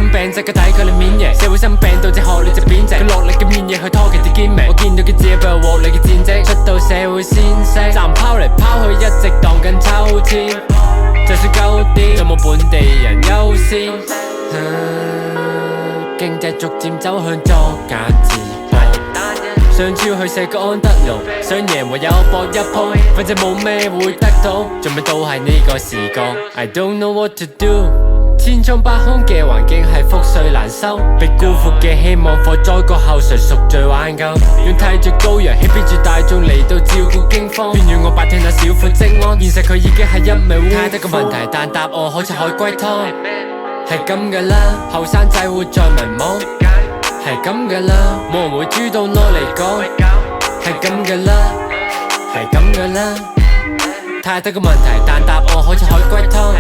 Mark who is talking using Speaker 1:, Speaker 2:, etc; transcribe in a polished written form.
Speaker 1: 心病，即刻睇佢哋免疫。社會生病導致學歷就貶值，佢落力嘅面嘢去拖佢啲堅明。我見到佢只係背後獲利嘅戰績，出到社會先識，站拋嚟拋去一直蕩緊秋千。就算高啲，有冇本地人優先？經濟逐漸走向作假自爆。想超去社個安德路，想贏唯有搏一鋪，反正冇咩會得到，做咩都係呢個時光。I don't know what to do。千瘡百孔嘅環境係覆水難收，被辜負嘅希望禍災過後誰贖罪挽救？用睇住羔羊，欺騙住大眾嚟到照顧驚慌，偏要我白聽那小婦職安。現實佢已經係一味污。太多個問題，但答案好似海龜湯。係咁㗎啦，後生仔會再迷惘。係咁㗎啦，冇人會主動攞嚟講。係咁㗎啦，係咁㗎啦。太多個問題，但答案好似海龜湯。